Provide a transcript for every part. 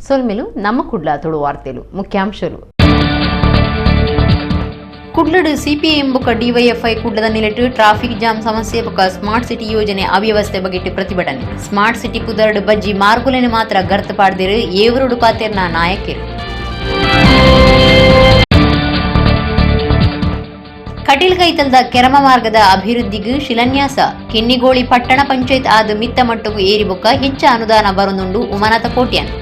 ಸೊಲ್ಮೆಲು ನಮ್ಮ ಕುಡ್ಲ ತುಳು ವಾರ್ತೆಲು ಮುಖ್ಯಾಂಶಲು ಕುಡ್ಲಡು ಸಿಪಿಎಂ ಬೊಕ್ಕ ಡಿವೈಎಫ್ಐ ಕುಡ್ಲದ ನಿಲೆಟ್ಟು ಟ್ರಾಫಿಕ್ ಜಾಮ್ ಸಮಸ್ಯೆ ಬೊಕ್ಕ ಸ್ಮಾರ್ಟ್ ಸಿಟಿ ಯೋಜನೆ ಅವ್ಯವಸ್ಥೆ ಬಗೆಟ್ಟು ಪ್ರತಿಭಟನೆ ಸ್ಮಾರ್ಟ್ ಸಿಟಿ ಕುದರಡು ಬಜ್ಜಿ ಮಾರ್ಗುಲೆನೆ ಮಾತ್ರ ಗರ್ತ ಪಾಡ್ದಿರು ಏವರುಡು ಪಾತೆರ್ನ ನಾಯಕರು ಕಟೀಲ್ಗೈತಲ್ದ ಕೆರಮ ಮಾರ್ಗದ ಅಭಿವೃದ್ಧಿಗೂ ಶಿಲಾನ್ಯಾಸ ಕಿನ್ನಿಗೋಳಿ ಪಟ್ಟಣ ಪಂಚಾಯತ್ ಆದ ಮಿತ್ತ ಮಟ್ಟಗೂ ಏರಿ ಬೊಕ್ಕ ಹೆಚ್ಚ ಅನುದಾನ ಬರನುಂಡು ಉಮನಾಥ ಕೋಟ್ಯನ್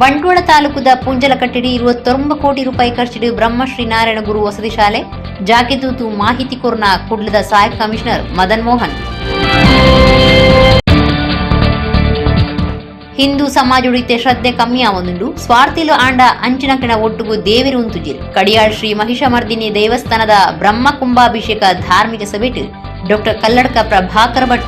ಬಂಟ್ವಾಳ ತಾಲೂಕುದ ಪುಂಜಲಕಟ್ಟಡಿ 29 ಕೋಟಿ ರೂಪಾಯಿ ಖರ್ಚಿಡು ಬ್ರಹ್ಮಶ್ರೀ ನಾರಾಯಣ ಗುರು ವಸತಿ ಶಾಲೆ ಜಾಕೆತೂತು ಮಾಹಿತಿ ಕೊರ್ನ ಕುಡ್ಲದ ಸಹಾಯಕ ಕಮಿಷನರ್ ಮದನ್ ಮೋಹನ್ ಹಿಂದೂ ಸಮಾಜ ಉಳಿತೆ ಶ್ರದ್ಧೆ ಕಮ್ಮಿ ಆವೊಂದುಂಡು ಸ್ವಾರ್ಥಿಲು ಆಂಡ ಅಂಚಿನಕಣ ಒಟ್ಟುಗು ದೇವಿರು ಉಂತುಜಿರು ಕಡಿಯಾಳ್ ಶ್ರೀ ಮಹಿಷಮರ್ದಿನಿ ದೇವಸ್ಥಾನದ ಬ್ರಹ್ಮ ಕುಂಭಾಭಿಷೇಕ ಧಾರ್ಮಿಕ ಸಭೆಟ್ ಡಾಕ್ಟರ್ ಕಲ್ಲಡ್ಕ ಪ್ರಭಾಕರ ಭಟ್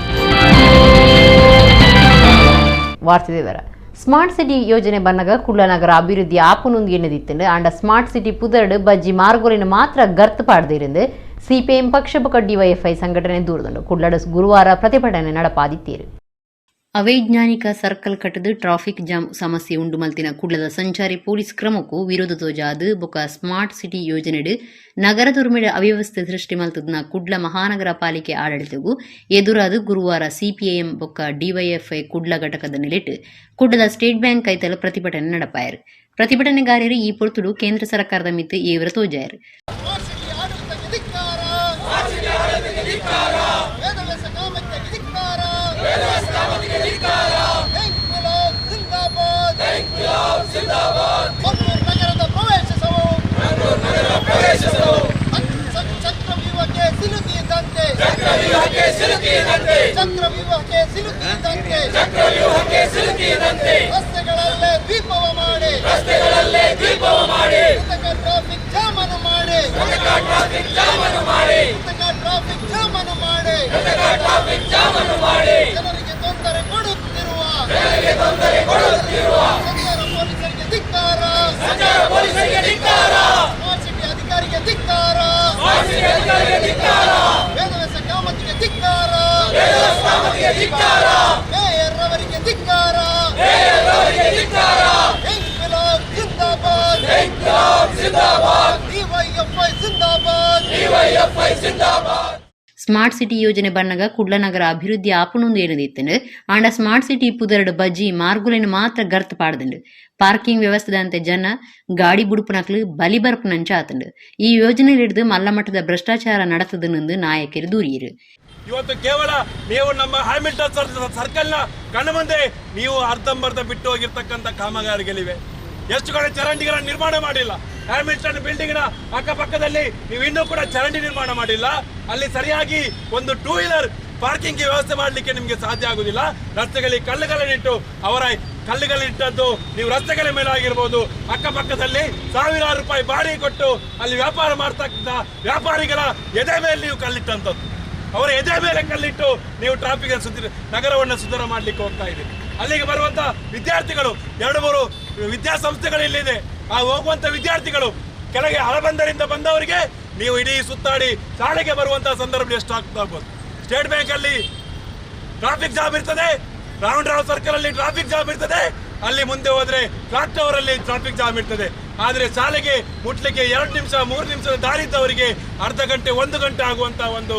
ವಾರ್ತೆದೇವರ ಸ್ಮಾರ್ಟ್ ಸಿಟಿ ಯೋಜನೆ ಬನ್ನಗ ಕುಡ್ಲ ನಗರ ಅಭಿವೃದ್ಧಿ ಆಪುನುಂದು ಎನ್ನದಿತ್ತಂಡು ಆಂಡ ಸ್ಮಾರ್ಟ್ ಸಿಟಿ ಪುದರ್ಡು ಬಜ್ಜಿ ಮಾರ್ಗೋಲಿನ ಮಾತ್ರ ಗರ್ತ್ ಪಾಡ್ದಿರಂದು ಸಿಪಿಎಂ ಪಕ್ಷ ಬೊಕ್ಕ ಡಿವೈಎಫ್ಐ ಸಂಘಟನೆ ದೂರದುಂಡು ಕುಡ್ಲಡು ಗುರುವಾರ ಪ್ರತಿಭಟನೆ ನಡಪಾದಿತ್ತೇರು ಅವೈಜ್ಞಾನಿಕ ಸರ್ಕಲ್ ಕಟ್ಟದು ಟ್ರಾಫಿಕ್ ಜಾಮ್ ಸಮಸ್ಯೆ ಉಂಡು ಮಲ್ತಿನ ಕುಡ್ಲದ ಸಂಚಾರಿ ಪೊಲೀಸ್ ಕ್ರಮಕ್ಕೂ ವಿರೋಧ ತೋಜಾದು ಬೊಕ್ಕ ಸ್ಮಾರ್ಟ್ ಸಿಟಿ ಯೋಜನೆಡು ನಗರದೊರ್ಮೆಡ ಅವ್ಯವಸ್ಥೆ ಸೃಷ್ಟಿ ಮಲ್ತದ್ನ ಕುಡ್ಲ ಮಹಾನಗರ ಪಾಲಿಕೆ ಆಡಳಿತಗೂ ಎದುರಾದು ಗುರುವಾರ ಸಿಪಿಐಎಂ ಬೊಕ್ಕ ಡಿವೈಎಫ್ಐ ಕುಡ್ಲ ಘಟಕದ ನಿಲೆಟ್ಟು ಕುಡ್ಲದ ಸ್ಟೇಟ್ ಬ್ಯಾಂಕ್ ಕೈತಲು ಪ್ರತಿಭಟನೆ ನಡಪಾಯರು ಪ್ರತಿಭಟನೆಗಾರರು ಈ ಪೊರ್ತುಡು ಕೇಂದ್ರ ಸರ್ಕಾರದ ಮಿತ್ತು ಏವರ ತೋಜಾಯರು ರಸ್ತೆಗಳಲ್ಲೇ ದೀಪವ ಮಾಡಿ ಟ್ರಾಫಿಕ್ ಜಾಮನು ಮಾಡಿ ಜನರಿಗೆ ತೊಂದರೆ ಕೊಡುತ್ತಿರುವ ಸಂಚಾರ ಪೊಲೀಸರಿಗೆ ಧಿಕ್ಕಾರ ಸ್ಮಾರ್ಟ್ ಸಿಟಿ ಅಧಿಕಾರಿಗೆ ಧಿಕ್ಕಾರ ವೇದವ್ಯಾಸ ಕಾಮತಿಗೆ ಧಿಕ್ಕಾರ ಮೇಯರ್ ಅವರಿಗೆ ಧಿಕ್ಕಾರ ಜಿಂದಾಬಾದ್ ಡಿವೈಎಫ್ಐ ಜಿಂದಾಬಾದ್ ಸ್ಮಾರ್ಟ್ ಸಿಟಿ ಯೋಜನೆ ಬನ್ನಗ ಕುಡ್ಲ ನಗರ ಅಭಿವೃದ್ಧಿ ಆಪುನುಂದು ಏನದಿತ್ತಂಡು ಆಂಡ ಸ್ಮಾರ್ಟ್ ಸಿಟಿ ಪುದರ್ಡು ಬಜ್ಜಿ ಮಾರ್ಗುಲೆನು ಮಾತ್ರ ಗರ್ತ್ ಪಾಡ್ದುಂಡು ಪಾರ್ಕಿಂಗ್ ವ್ಯವಸ್ಥೆದಂತೆ ಜನ ಗಾಡಿ ಬುಡುಪುನಕ್ಲು ಬಲಿ ಬರ್ಪುನಂಚ ಆತುಂಡು ಈ ಯೋಜನೆಲಿಡ್ದು ಮಲ್ಲಮಟ್ಟದ ಭ್ರಷ್ಟಾಚಾರ ನಡೆತದನೆಂದು ನಾಯಕರು ದೂರಿಯರು ಇವತ್ತು ಕೇವಲ ನೀವು ನಮ್ಮ ಹ್ಯಾಮಿಲ್ಟನ್ ಸರ್ಕಲ್ನ ಕಣ್ಣ ಮುಂದೆ ನೀವು ಅರ್ಧಂಬರ್ಧ ಬಿಟ್ಟು ಹೋಗಿರ್ತಕ್ಕಂಥ ಕಾಮಗಾರಿಗಳಿವೆ. ಎಷ್ಟು ಕಡೆ ಚರಂಡಿಗಳ ನಿರ್ಮಾಣ ಮಾಡಿಲ್ಲ. ಹ್ಯಾಮಿಲ್ಟನ್ ಬಿಲ್ಡಿಂಗ್ನ ಅಕ್ಕಪಕ್ಕದಲ್ಲಿ ನೀವು ಇನ್ನೂ ಕೂಡ ಚರಂಡಿ ನಿರ್ಮಾಣ ಮಾಡಿಲ್ಲ. ಅಲ್ಲಿ ಸರಿಯಾಗಿ ಒಂದು 2 ವೀಲರ್ ಪಾರ್ಕಿಂಗ್ ವ್ಯವಸ್ಥೆ ಮಾಡಲಿಕ್ಕೆ ನಿಮಗೆ ಸಾಧ್ಯ ಆಗುದಿಲ್ಲ. ರಸ್ತೆಗಳಲ್ಲಿ ಕಲ್ಲುಗಳನ್ನಿಟ್ಟು ಅವರ ಕಲ್ಲುಗಳನ್ನಿಟ್ಟದ್ದು ನೀವು ರಸ್ತೆಗಳ ಮೇಲೆ ಆಗಿರ್ಬೋದು. ಅಕ್ಕಪಕ್ಕದಲ್ಲಿ ಸಾವಿರಾರು ರೂಪಾಯಿ ಬಾಡಿಗೆ ಕೊಟ್ಟು ಅಲ್ಲಿ ವ್ಯಾಪಾರ ಮಾಡ್ತಕ್ಕಂಥ ವ್ಯಾಪಾರಿಗಳ ಎದೆ ಮೇಲೆ ನೀವು ಕಲ್ಲಿಟ್ಟಂಥದ್ದು. ಅವರ ಎದೆ ಮೇಲೆ ಕಲ್ಲಿಟ್ಟು ನೀವು ಟ್ರಾಫಿಕ್ ನಗರವನ್ನು ಸುಧಾರ ಮಾಡಲಿಕ್ಕೆ ಹೋಗ್ತಾ ಇದ್ದೀರಿ. ಅಲ್ಲಿಗೆ ಬರುವಂತ ವಿದ್ಯಾರ್ಥಿಗಳು 2-3 ವಿದ್ಯಾಸಂಸ್ಥೆಗಳು ಇಲ್ಲಿದೆ. ಆ ಹೋಗುವಂತ ವಿದ್ಯಾರ್ಥಿಗಳು ಕೆಳಗೆ ಹಳಬಂದರಿಂದ ಬಂದವರಿಗೆ ನೀವು ಇಡೀ ಸುತ್ತಾಡಿ ಶಾಲೆಗೆ ಬರುವಂತಹ ಸಂದರ್ಭ ಎಷ್ಟು ಆಗ್ಬೋದು. ಸ್ಟೇಟ್ ಬ್ಯಾಂಕ್ ಅಲ್ಲಿ ಟ್ರಾಫಿಕ್ ಜಾಮ್ ಇರ್ತದೆ, ರೌಂಡ್ ಸರ್ಕಲ್ ಅಲ್ಲಿ ಟ್ರಾಫಿಕ್ ಜಾಮ್ ಇರ್ತದೆ, ಅಲ್ಲಿ ಮುಂದೆ ಹೋದ್ರೆ ಕ್ಲಾಕ್ ಟವರ್ ಅಲ್ಲಿ ಟ್ರಾಫಿಕ್ ಜಾಮ್ ಇರ್ತದೆ. ಆದ್ರೆ ಶಾಲೆಗೆ ಮುಟ್ಲಿಕ್ಕೆ 2 ನಿಮಿಷ 3 ನಿಮಿಷದ ದಾರಿ ಇದ್ದವರಿಗೆ ಅರ್ಧ ಗಂಟೆ 1 ಗಂಟೆ ಆಗುವಂತ ಒಂದು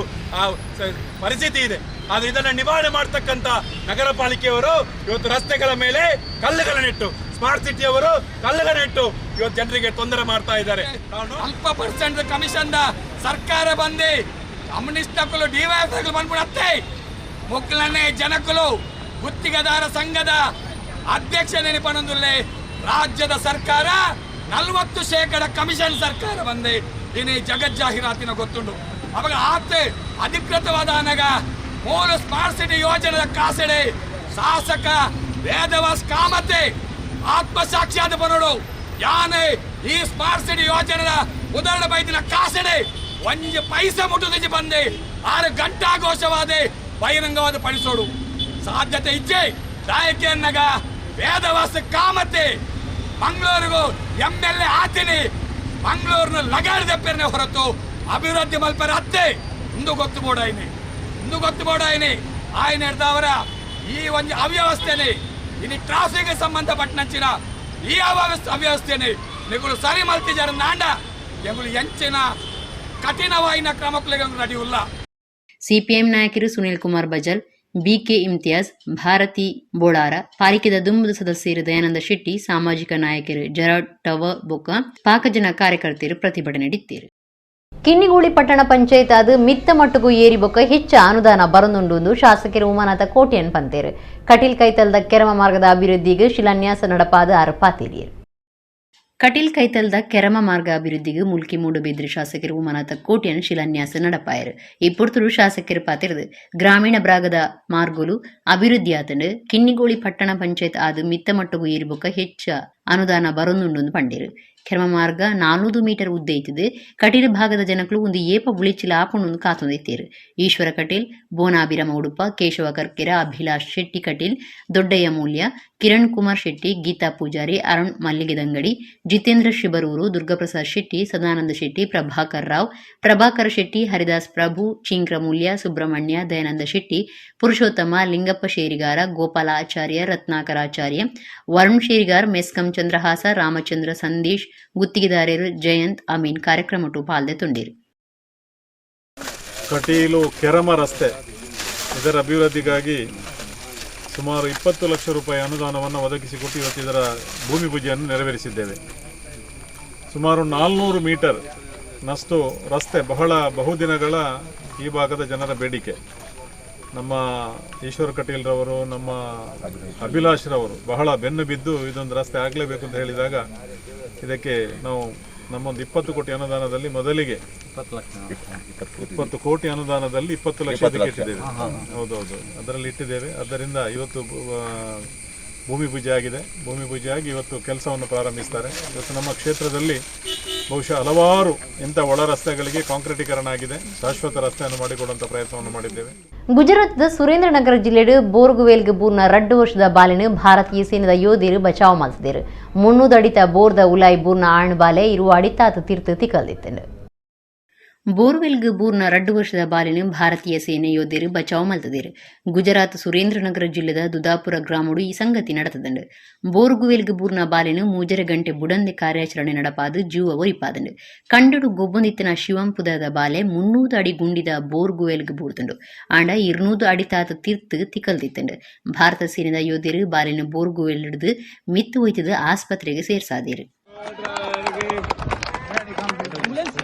ಪರಿಸ್ಥಿತಿ ಇದೆ. ಆದ್ರೆ ಇದನ್ನ ನಿವಾರಣೆ ಮಾಡ್ತಕ್ಕಂಥ ನಗರ ಪಾಲಿಕೆಯವರು ಇವತ್ತು ರಸ್ತೆಗಳ ಮೇಲೆ ಕಲ್ಲುಗಳನ್ನಿಟ್ಟು, ಸ್ಮಾರ್ಟ್ ಸಿಟಿಯವರು ಕಲ್ಲುಗಳನ್ನಿಟ್ಟು ಇವತ್ತು ಜನರಿಗೆ ತೊಂದರೆ ಮಾಡ್ತಾ ಇದ್ದಾರೆ. ಅಲ್ಪ ಪರ್ಸೆಂಟ್ ಕಮಿಷನ್ ಸರ್ಕಾರ ಬಂದು ಕಮ್ಯುನಿಸ್ಟ್ಗಳು ಡಿವೈಎಫ್ಐಗಳು ಬಂದ್ಬಿಡತ್ತೆ. ಮೊಕ್ಕಲನ್ನೇ ಜನಕಲು ಗುತ್ತಿಗೆದಾರ ಸಂಘದ ಅಧ್ಯಕ್ಷ ನೆನಪನೊಂದುಲ್ಲೆ ರಾಜ್ಯದ ಸರ್ಕಾರ 40% ಕಮಿಷನ್ ಸರ್ಕಾರ ಬಂದೆ ಇನ್ನು ಜಗಜ್ಜಾಹೀರಾತಿನ ಗೊತ್ತುಂಡು. ಅವಾಗ ಆತೆ ಅಧಿಕೃತವಾದ ಅನಗ ಮೂಲ ಸ್ಮಾರ್ಟ್ ಸಿಟಿ ಯೋಜನೆಯ ಕಾಸೆಡೆ ಶಾಸಕ ವೇದವಾಸ್ ಕಾಮತೆ ಆತ್ಮಸಾಕ್ಷಿಯಾದ ಬರೋಡು ಯಾನೆ ಈ ಸ್ಮಾರ್ಟ್ ಸಿಟಿ ಯೋಜನೆಯ ಉದಾಹರಣ ಬೈದಿನ ಕಾಸೆಡೆ 1 ಪೈಸೆ ಮುಟ್ಟುದಿದ್ದು ಬಂದೆ 6 ಗಂಟಾಘೋಷವಾದೆ ಬಹಿರಂಗವಾದ ಪಡಿಸೋಡು ಸಾಧ್ಯತೆ ಇಚ್ಛೆ ನಾಯಕಿಯನ್ನಗ ವೇದವಾಸ ಕಾಮತೆ ಮಂಗಳೂರಿಗೂ MLA ಆತೀನಿ ಮಂಗಳೂರಿನ ಲಗಾಡಿದ ಪೇರ್ನೆ ಹೊರತು ಅಭಿವೃದ್ಧಿ ಮಲ್ಪರ ಅತ್ತೆ ಇಂದು ಗೊತ್ತು ಬೋಡಾಯಿನಿ ఆయన ఎడతావరా ಈ ಒಂದು ಅವ್ಯವಸ್ಥೆನೆ ಇನ್ನು ಟ್ರಾಫಿಕ್ ಸಂಬಂಧಪಟ್ಟಂಚಿನ ಈ ಅವ್ಯವಸ್ಥೆನೆ ನಿಗಳು ಸರಿ ಮಲ್ತಿದ್ದಾರೆ ನಾಂಡ ಎಂಗಳು ಎಂಚಿನ ಕಠಿಣವಾಯಿನ ಕ್ರಮಕ್ಕೆ ನಡೆಯುಲ್ಲ. ಸಿಪಿಎಂ ನಾಯಕರು ಸುನೀಲ್ ಕುಮಾರ್ ಬಜಲ್, ಬಿಕೆ ಇಮ್ತಿಯಾಜ್, ಭಾರತಿ ಬೋಳಾರ, ಪಾಲಿಕೆದ ದುಂಬುದ ಸದಸ್ಯರು ದಯಾನಂದ ಶೆಟ್ಟಿ, ಸಾಮಾಜಿಕ ನಾಯಕರು ಜರಾಡ್ ಟವ ಬೊಕ್ಕ, ಪಾಕಜನ ಕಾರ್ಯಕರ್ತರು ಪ್ರತಿಭಟನೆ ನಡೆಸಿದರು. ಕಿನ್ನಿಗೂಳಿ ಪಟ್ಟಣ ಪಂಚಾಯತ್ ಅದು ಮಿತ್ತ ಮಟ್ಟಗೂ ಏರಿ ಬೊಕ್ಕ ಹೆಚ್ಚು ಅನುದಾನ ಬರನುಂಡು ಶಾಸಕರು ಉಮಾನಾಥ ಕೋಟಿಯನ್ ಪಂತೇರು. ಕಟೀಲ್ ಕೈತಲ್ದ ಕೆರಮ ಮಾರ್ಗದ ಅಭಿವೃದ್ಧಿಗೆ ಶಿಲಾನ್ಯಾಸ ನಡಪಾದ ಆರೋಪಾತಿರಿಯರು. ಕಟೀಲ್ ಕೈತಲ್ದ ಕೆರಮ ಮಾರ್ಗ ಅಭಿವೃದ್ಧಿಗೆ ಮುಲ್ಕಿ ಮೂಡಬಿದ್ರಿ ಶಾಸಕರು ಉಮಾನಾಥ ಕೋಟಿಯನ್ ಶಿಲಾನ್ಯಾಸ ನಡಪಾಯರು. ಈ ಪುರ್ತರು ಶಾಸಕರು ಪಾತಿರದು ಗ್ರಾಮೀಣ ಭಾಗದ ಮಾರ್ಗಲು ಅಭಿವೃದ್ಧಿ ಆತಂಡು ಕಿನ್ನಿಗೋಳಿ ಪಟ್ಟಣ ಪಂಚಾಯತ್ ಆದು ಮಿತ್ತ ಮಟ್ಟಗೂ ಏರಿ ಬೊಕ್ಕ ಹೆಚ್ಚು ಅನುದಾನ ಬರನುಂಡು ಪಂಡೇರು. ಕೆರಮ ಮಾರ್ಗ 400 ಮೀಟರ್ ಉದ್ದ ಐತಿದ್ದು ಕಟೀಲ್ ಭಾಗದ ಜನಗಳು ಒಂದು ಏಪ ಉಳಿಚಿಲ ಆಪಣೊಂದು ಕಾತೊಂದಿತ್ತೇರು. ಈಶ್ವರ ಕಟೀಲ್, ಬೋನಾಭಿರಾಮ ಉಡುಪ, ಕೇಶವ ಕರ್ಕೆರ, ಅಭಿಲಾಷ್ ಶೆಟ್ಟಿ ಕಟೀಲ್, ದೊಡ್ಡಯ್ಯ ಮೂಲ್ಯ, ಕಿರಣ್ ಕುಮಾರ್ ಶೆಟ್ಟಿ, ಗೀತಾ ಪೂಜಾರಿ, ಅರುಣ್ ಮಲ್ಲಿಗೆದಂಗಡಿ, ಜಿತೇಂದ್ರ ಶಿಬರೂರು, ದುರ್ಗಾಪ್ರಸಾದ್ ಶೆಟ್ಟಿ, ಸದಾನಂದ ಶೆಟ್ಟಿ, ಪ್ರಭಾಕರ್ ರಾವ್, ಪ್ರಭಾಕರ್ ಶೆಟ್ಟಿ, ಹರಿದಾಸ್ ಪ್ರಭು, ಚಿಂಕ್ರ ಮೂಲ್ಯ, ಸುಬ್ರಹ್ಮಣ್ಯ, ದಯಾನಂದ ಶೆಟ್ಟಿ, ಪುರುಷೋತ್ತಮ, ಲಿಂಗಪ್ಪ ಶೇರಿಗಾರ, ಗೋಪಾಲ ಆಚಾರ್ಯ, ರತ್ನಾಕರ ಆಚಾರ್ಯ, ವರುಣ್ ಶೇರಿಗಾರ್, ಮೆಸ್ಕಂ ಚಂದ್ರಹಾಸ, ರಾಮಚಂದ್ರ ಸಂದೇಶ್, ಗುತ್ತಿಗೆದಾರರು ಜಯಂತ್, ಅಮೀನ್ ಕಾರ್ಯಕ್ರಮಟ್ಟು ಪಾಲ್ದೆ ತುಂಡಿರು. ಕಟೀಲು ಕೆರಮ ರಸ್ತೆ ಇದರ ಅಭಿವೃದ್ಧಿಗಾಗಿ ಸುಮಾರು 20 ಲಕ್ಷ ರೂಪಾಯಿ ಅನುದಾನವನ್ನು ಒದಗಿಸಿಕೊಟ್ಟು ಇವತ್ತು ಇದರ ಭೂಮಿ ಪೂಜೆಯನ್ನು ನೆರವೇರಿಸಿದ್ದೇವೆ. ಸುಮಾರು 400 ಮೀಟರ್ ನಷ್ಟು ರಸ್ತೆ ಬಹುದಿನಗಳ ಈ ಭಾಗದ ಜನರ ಬೇಡಿಕೆ. ನಮ್ಮ ಈಶ್ವರ ಕಟೀಲ್ರವರು, ನಮ್ಮ ಅಭಿಲಾಷ್ ರವರು ಬಹಳ ಬೆನ್ನು ಬಿದ್ದು ಇದೊಂದು ರಸ್ತೆ ಆಗಲೇಬೇಕು ಅಂತ ಹೇಳಿದಾಗ ಇದಕ್ಕೆ ನಾವು ನಮ್ಮೊಂದು 20 ಕೋಟಿ ಅನುದಾನದಲ್ಲಿ ಮೊದಲಿಗೆ 20 ಕೋಟಿ ಅನುದಾನದಲ್ಲಿ 20 ಲಕ್ಷ ಇಟ್ಟಿದ್ದೇವೆ. ಹೌದೌದು, ಅದರಲ್ಲಿ ಇಟ್ಟಿದ್ದೇವೆ. ಆದ್ದರಿಂದ ಇವತ್ತು ಭೂಮಿ ಪೂಜೆ ಆಗಿದೆ. ಭೂಮಿ ಪೂಜೆ ಆಗಿ ಇವತ್ತು ಕೆಲಸವನ್ನು ಪ್ರಾರಂಭಿಸ್ತಾರೆ. ಇವತ್ತು ನಮ್ಮ ಕ್ಷೇತ್ರದಲ್ಲಿ ಬಹುಶಃ ಹಲವಾರು ಇಂಥ ಒಳ ರಸ್ತೆಗಳಿಗೆ ಕಾಂಕ್ರೀಟೀಕರಣ ಆಗಿದೆ. ಶಾಶ್ವತ ರಸ್ತೆಯನ್ನು ಮಾಡಿಕೊಡುವಂಥ ಪ್ರಯತ್ನವನ್ನು ಮಾಡಿದ್ದೇವೆ. ಗುಜರಾತ್ದ ಸುರೇಂದ್ರನಗರ ಜಿಲ್ಲೆಡು ಬೋರ್ಗುವೇಲ್ಗೆ ಬೂರ್ನ 2 ವರ್ಷದ ಬಾಲಿನ ಭಾರತೀಯ ಸೇನೆದ ಯೋಧರು ಬಚಾವ್ ಮಾಡಿಸಿದರು. 300 ಅಡಿತ ಬೋರ್ದ ಉಲಾಯಿ ಬೂರ್ನ ಆಣ್ ಬಾಲೆ ಇರುವ ಅಡಿತಾತ ತೀರ್ಥ ತಿಕ್ಕಲ್ದಿತ್ತು. ಬೋರ್ವೆಲ್ಗೆ ಬೂರ್ನ 2 ವರ್ಷದ ಬಾಲಿನ ಭಾರತೀಯ ಸೇನೆ ಯೋಧರು ಬಚಾವ್ ಮಲ್ತದಿರು. ಗುಜರಾತ್ ಸುರೇಂದ್ರನಗರ ಜಿಲ್ಲೆದ ದುದಾಪುರ ಗ್ರಾಮಡು ಈ ಸಂಗತಿ ನಡೆತದಂಡು. ಬೋರ್ಗುವೆಲ್ಗೆ ಬೂರ್ನ ಬಾಲಿನ 3 ಗಂಟೆ ಬುಡಂದೆ ಕಾರ್ಯಾಚರಣೆ ನಡಪಾದು ಜೀವ ಒರಿಪಾದಂಡು. ಕಂಡಡು ಗೊಬ್ಬೊಂದಿತ್ತಿನ ಶಿವಂಪುದದ ಬಾಲೆ 300 ಅಡಿ ಗುಂಡಿದ ಬೋರ್ಗುವೆಲ್ಗೆ ಬೂರ್ದಂಡು. ಆಂಡ 200 ಅಡಿ ತಾತ ತೀರ್ಥ ತಿಕ್ಕಲ್ದಿತ್ತಂಡು. ಭಾರತ ಸೇನೆದ ಯೋಧರು ಬಾಲಿನ ಬೋರ್ಗುವೆಲ್ ಹಿಡಿದು ಮಿತ್ತು ಒಯ್ತದ ಆಸ್ಪತ್ರೆಗೆ ಸೇರ್ಸಾದಿರು.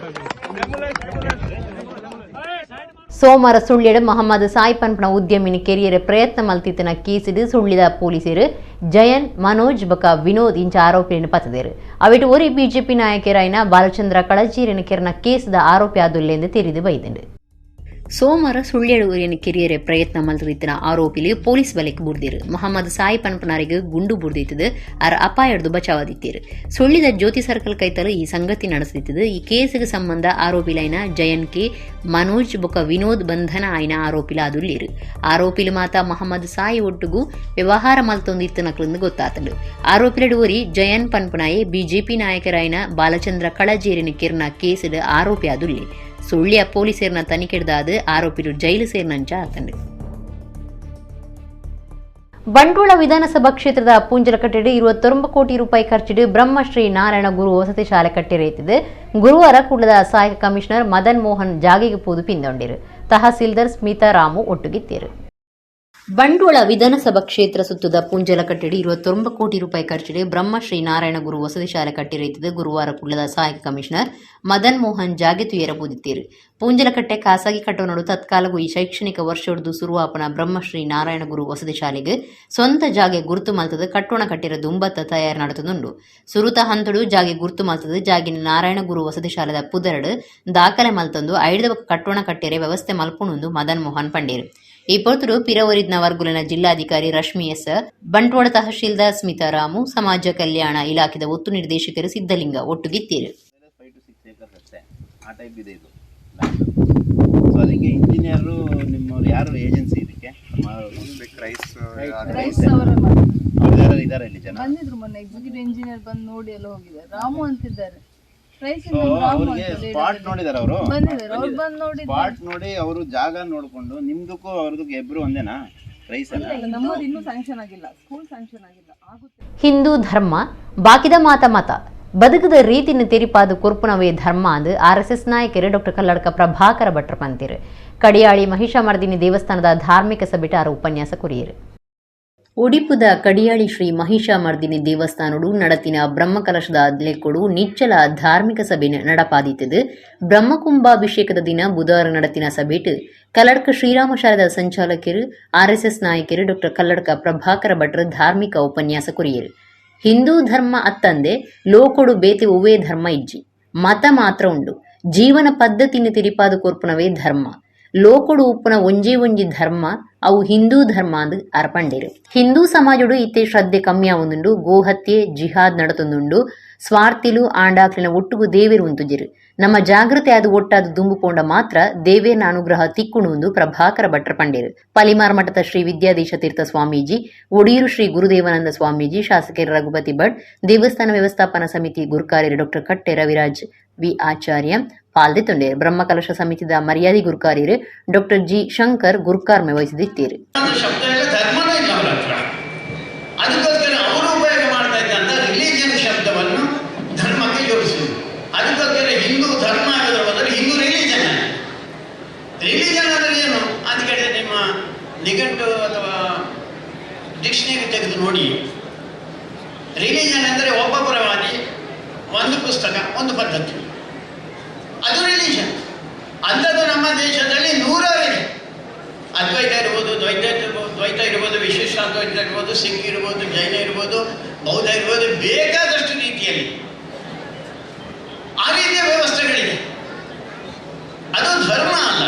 ಸೋಮವಾರ ಸುಳ್ಳಿಡ ಮೊಹಮ್ಮದ್ ಸಾಯಿಪನ್ಪನ ಉದ್ಯಮಿನ ಕೆರಿಯರ ಪ್ರಯತ್ನ ಮಲ್ತಿತ್ತನ ಕೇಸಿಡು ಸುಳ್ಳಿದ ಪೊಲೀಸರು ಜಯನ್, ಮನೋಜ್ ಬಕ ವಿನೋದ್ ಇಂಚ ಆರೋಪಿಯನ್ನು ಪತ್ತದೇರು. ಅವಿಟ್ಟು ಒರಿ ಬಿಜೆಪಿ ನಾಯಕರಾಯಿನ ಬಾಲಚಂದ್ರ ಕಳಚೀರಿನ ಕೆರನ ಕೇಸದ ಆರೋಪಿ ಆದುಲ್ಲೆಂದು ತೆರಿದು ಬೈದಂಡು. ಸೋಮವಾರ ಸುಳ್ಳ್ಯಡು ಊರಿನ ಕೆರಿಯರೆ ಪ್ರಯತ್ನ ಮಲ್ತಿತ್ತಿನ ಆರೋಪಿಲಿ ಪೊಲೀಸ್ ಬಲೆಕ್ ಬುಡ್ದಿರು. ಮೊಹಮ್ಮದ್ ಸಾಯಿ ಪನ್ಪನಾರಿಗೆ ಗುಂಡು ಬುಡ್ದಿತ್ತದು. ಅರ ಅಪಾಯಡ್ದು ಬಚಾವದಿತ್ತೇರು. ಸುಳ್ಳಿದ ಜ್ಯೋತಿ ಸರ್ಕಲ್ ಕೈತಲು ಈ ಸಂಗತಿ ನಡೆಸಿತ್ತದು. ಈ ಕೇಸಿಗೆ ಸಂಬಂಧ ಆರೋಪಿಲೈನ ಜಯನ್ ಕೆ, ಮನೋಜ್ ಬೊಕ ವಿನೋದ್ ಬಂಧನ ಆಯ್ನ ಆರೋಪಿಲ ಅದುಲ್ಲಿರು. ಆರೋಪಿಲು ಮಾತ ಮೊಹಮ್ಮದ್ ಸಾಯಿ ಒಟ್ಟುಗೂ ವ್ಯವಹಾರ ಮಲ್ತೊಂದಿತ್ತನಕ್ಲಿಂದು ಗೊತ್ತಾತಂಡು. ಆರೋಪಿಲಡು ಊರಿ ಜಯನ್ ಪನ್ಪನಾಯೆ ಬಿಜೆಪಿ ನಾಯಕರಾಯ್ನ ಬಾಲಚಂದ್ರ ಕಳಜೇರಿನ ಕೆರ್ನ ಕೇಸಿದ ಆರೋಪಿ ಅದುಲ್ಲಿ. ಸುಳ್ಳಿಯ ಪೊಲೀಸರನ್ನ ತನಿಖೆಡ್ದಾದ ಆರೋಪಿರು ಜೈಲು ಸೇರ್ನಂಚ ಆತಂಡು. ಬಂಟ್ವಾಳ ವಿಧಾನಸಭಾ ಕ್ಷೇತ್ರದ ಪೂಂಜಲಕಟ್ಟೆಡು 29 ಕೋಟಿ ರೂಪಾಯಿ ಖರ್ಚಿಡು ಬ್ರಹ್ಮಶ್ರೀ ನಾರಾಯಣ ಗುರು ವಸತಿ ಶಾಲೆ ಕಟ್ಟಿರೈತಿದ್ದು ಗುರುವಾರ ಕುಡ್ಲದ ಸಹಾಯಕ ಕಮಿಷನರ್ ಮದನ್ ಮೋಹನ್ ಜಾಗಿಗೆ ಪೋದು ಪಿಂದೊಂಡಿರು. ತಹಸೀಲ್ದಾರ್ ಸ್ಮಿತಾ ರಾಮು ಒಟ್ಟುಗಿತ್ತೇರು. ಬಂಟ್ವಾಳ ವಿಧಾನಸಭಾ ಕ್ಷೇತ್ರ ಸುತ್ತದ ಪುಂಜಲಕಟ್ಟೆಡಿ 29 ಕೋಟಿ ರೂಪಾಯಿ ಖರ್ಚಿಡು ಬ್ರಹ್ಮಶ್ರೀ ನಾರಾಯಣ ಗುರು ವಸತಿ ಶಾಲೆ ಕಟ್ಟಿರೈತಿದ್ದು ಗುರುವಾರ ಕುಳ್ಳದ ಸಹಾಯಕ ಕಮಿಷನರ್ ಮದನ್ ಮೋಹನ್ ಜಾಗೆ ತುಯರಬೂದಿತ್ತೇರು. ಪೂಂಜಲಕಟ್ಟೆ ಖಾಸಗಿ ಕಟ್ಟೋನಡು ತತ್ಕಾಲಗೂ ಈ ಶೈಕ್ಷಣಿಕ ವರ್ಷದ್ದು ಸುರುವಾಪನ ಬ್ರಹ್ಮಶ್ರೀ ನಾರಾಯಣ ಗುರು ವಸತಿ ಶಾಲೆಗೆ ಸ್ವಂತ ಜಾಗೆ ಗುರುತು ಮಲ್ತದ ಕಟ್ಟೋಣ ಕಟ್ಟಿರ ದುಂಬತ್ತ ತಯಾರು ನಡೆತದುಂಡು. ಸುರುತ ಹಂತಡು ಜಾಗೆ ಗುರುತು ಮಲ್ತದ ಜಾಗಿನ ನಾರಾಯಣ ಗುರು ವಸತಿ ಶಾಲೆದ ಪುದರಡು ದಾಖಲೆ ಮಲ್ತಂದು ಐಡದ ಕಟ್ಟೋಣ ಕಟ್ಟಿರೆ ವ್ಯವಸ್ಥೆ ಮಲ್ಪುಣುಂದು ಮದನ್ ಮೋಹನ್ ಪಂಡೇರು. ಈ ಪೊರ್ತರು ಪಿರವರಿದ್ನ ವರ್ಗುಲಿನ ಜಿಲ್ಲಾಧಿಕಾರಿ ರಶ್ಮಿ ಎಸ್, ಬಂಟ್ವಾಳ ತಹಶೀಲ್ದಾರ್ ಸ್ಮಿತಾ ರಾಮು, ಸಮಾಜ ಕಲ್ಯಾಣ ಇಲಾಖೆದ ಒತ್ತು ನಿರ್ದೇಶಕರು ಸಿದ್ದಲಿಂಗ ಒಟ್ಟುಗಿತ್ತೇರು. ಅದಕ್ಕೆ ಇಂಜಿನಿಯರು ನಿಮ್ಮವ್ರು ಯಾರು ಏಜೆನ್ಸಿ ಇದಕ್ಕೆ ಇದ್ದಾರೆ ಇಲ್ಲಿ ಜನ ಬಂದಿದ್ರು. ಮೊನ್ನೆ ಎಕ್ಸಿಕ್ಯೂಟಿವ್ ಇಂಜಿನಿಯರ್ ಬಂದು ನೋಡಿ ಎಲ್ಲ ಹೋಗಿದ್ದಾರೆ. ರಾಮು ಅಂತಿದ್ದಾರೆ. ಸ್ಪಾಟ್ ನೋಡಿದಾರೆ ಅವರು. ಬಂದಿದ್ದಾರೆ. ಅವ್ರು ಬಂದು ನೋಡಿ ಸ್ಪಾಟ್ ನೋಡಿ ಅವರು ಜಾಗ ನೋಡ್ಕೊಂಡು ನಿಮ್ದಕ್ಕೂ ಅವ್ರದಕ್ಕೂ ಇಬ್ರು ಒಂದೇನಾ? ಪ್ರೈಸ್ ನಮ್ಮದು ಇನ್ನೂ ಸ್ಯಾಂಕ್ಷನ್ ಆಗಿಲ್ಲ, ಸ್ಕೂಲ್ ಸ್ಯಾಂಕ್ಷನ್ ಆಗಿಲ್ಲ, ಆಗುತ್ತೆ. ಹಿಂದೂ ಧರ್ಮ ಬಾಕಿದ ಮತ ಬದುಕದ ರೀತಿನ ತೆರಿಪಾದ ಕೊರ್ಪುನವೇ ಧರ್ಮ ಅಂದು RSS ನಾಯಕರು ಡಾಕ್ಟರ್ ಕಲ್ಲಡ್ಕ ಪ್ರಭಾಕರ ಭಟ್ರ ಪಂತಿರು ಕಡಿಯಾಳಿ ಮಹಿಷಾಮರ್ದಿನಿ ದೇವಸ್ಥಾನದ ಧಾರ್ಮಿಕ ಸಭೆಟ ಆರ ಉಪನ್ಯಾಸ ಕೊರಿಯರು. ಒಡಿಪುದ ಕಡಿಯಾಳಿ ಶ್ರೀ ಮಹಿಷಾಮರ್ದಿನಿ ದೇವಸ್ಥಾನಡು ನಡತಿನ ಬ್ರಹ್ಮಕಲಶದ ಲೆಕ್ಕೊಡು ನಿಚ್ಚಲ ಧಾರ್ಮಿಕ ಸಭೆ ನಡಪಾದಿತ್ತದು. ಬ್ರಹ್ಮಕುಂಭಾಭಿಷೇಕದ ದಿನ ಬುಧವಾರ ನಡತಿನ ಸಭೆಟ್ ಕಲ್ಲಡ್ಕ ಶ್ರೀರಾಮ ಶಾರದಾ ಸಂಚಾಲಕರು RSS ನಾಯಕರು ಡಾಕ್ಟರ್ ಕಲ್ಲಡ್ಕ ಪ್ರಭಾಕರ ಭಟ್ರ ಧಾರ್ಮಿಕ ಉಪನ್ಯಾಸ ಕೊರಿಯರು. ಹಿಂದೂ ಧರ್ಮ ಅತ್ತಂದೆ ಲೋಕೊಡು ಬೇತೆ ಒವ್ವೇ ಧರ್ಮ ಇಜ್ಜಿ ಮತ ಮಾತ್ರ ಉಂಡು ಜೀವನ ಪದ್ಧತಿನ ತಿರಿಪಾದ ಕೊರ್ಪುನವೇ ಧರ್ಮ ಲೋಕೊಡು ಉಪ್ಪುನ ಒಂಜಿ ಧರ್ಮ ಅವು ಹಿಂದೂ ಧರ್ಮ ಅಂದು ಅರ್ಪಂಡೇರು. ಹಿಂದೂ ಸಮಾಜಡು ಇತ್ತೆ ಶ್ರದ್ಧೆ ಕಮ್ಮಿ ಆವೊಂದುಂಡು ಗೋಹತ್ಯೆ ಜಿಹಾದ್ ನಡತೊಂದುಂಡು ಸ್ವಾರ್ಥಿಲು ಆಂಡಾಕ್ಲಿನ ಒಟ್ಟುಗು ದೇವೇರು ಉಂತುಜಿರು ನಮ್ಮ ಜಾಗೃತಿ ಅದು ಒಟ್ಟಾದು ದುಂಬು ಪೋಂಡ ಮಾತ್ರ ದೇವೇರ್ನ ಅನುಗ್ರಹ ತಿಕ್ಕುಣುಂದು ಪ್ರಭಾಕರ ಭಟ್ರ ಪಂಡೇರು. ಪಲಿಮಾರ್ ಮಠದ ಶ್ರೀ ವಿದ್ಯಾಧೀಶ ತೀರ್ಥ ಸ್ವಾಮೀಜಿ, ಒಡಿಯೂರು ಶ್ರೀ ಗುರುದೇವಾನಂದ ಸ್ವಾಮೀಜಿ, ಶಾಸಕರು ರಘುಪತಿ ಭಟ್, ದೇವಸ್ಥಾನ ವ್ಯವಸ್ಥಾಪನಾ ಸಮಿತಿ ಗುರುಕಾರ್ಯರು ಡಾಕ್ಟರ್ ಕಟ್ಟೆ ರವಿರಾಜ್ ವಿ ಆಚಾರ್ಯ ಪಾಲ್ದೆತ್ತೊಂಡೇರು. ಬ್ರಹ್ಮಕಲಶ ಸಮಿತಿದ ಮರ್ಯಾದಿ ಗುರುಕಾರ್ಯರು ಡಾಕ್ಟರ್ ಜಿ ಶಂಕರ್ ಗುರುಕಾರ್ಮೆ ವಹಿಸಿದಿತ್ತೇರು. ಅದಕ್ಕೋಸ್ಕರ ಅವರು ಉಪಯೋಗ ಮಾಡ್ತಾ ಇದ್ದಂತ ರಿಲಿಜಿಯನ್ ಶಬ್ದವನ್ನು ಧರ್ಮಕ್ಕೆ ಜೋಡಿಸುವುದು. ಅದಕ್ಕೋಸ್ಕರ ಹಿಂದೂ ಧರ್ಮ ಆಗೋದ್ರ ಬದಲು ಹಿಂದೂ ರಿಲಿಜನ್ ಅಂದರೆ ಏನು ಅಂತ ಕೇಳಿದ್ರೆ ನಿಮ್ಮ ನಿಘಂಟು ಅಥವಾ ಡಿಕ್ಷನರಿ ತೆಗೆದು ನೋಡಿ. ರಿಲಿಜನ್ ಅಂದರೆ ಒಬ್ಬೊಬ್ಬರವಾಗಿ ಒಂದು ಪುಸ್ತಕ ಒಂದು ಪದ್ಧತಿ, ಅದು ರಿಲಿಜನ್. ಅಂಥದ್ದು ನಮ್ಮ ದೇಶದಲ್ಲಿ ನೂರಾರಿದೆ. ಅದ್ವೈತ ಇರ್ಬೋದು, ದ್ವೈತ ಇರ್ಬೋದು, ವಿಶಿಷ್ಟಾದ್ವೈತ ಇರ್ಬೋದು, ಸಿಖ್ ಇರ್ಬೋದು, ಜೈನ ಇರ್ಬೋದು, ಬೌದ್ಧ ಇರ್ಬೋದು, ಬೇಕಾದಷ್ಟು ರೀತಿಯಲ್ಲಿ ಆ ರೀತಿಯ ವ್ಯವಸ್ಥೆಗಳಿದೆ. ಅದು ಧರ್ಮ ಅಲ್ಲ.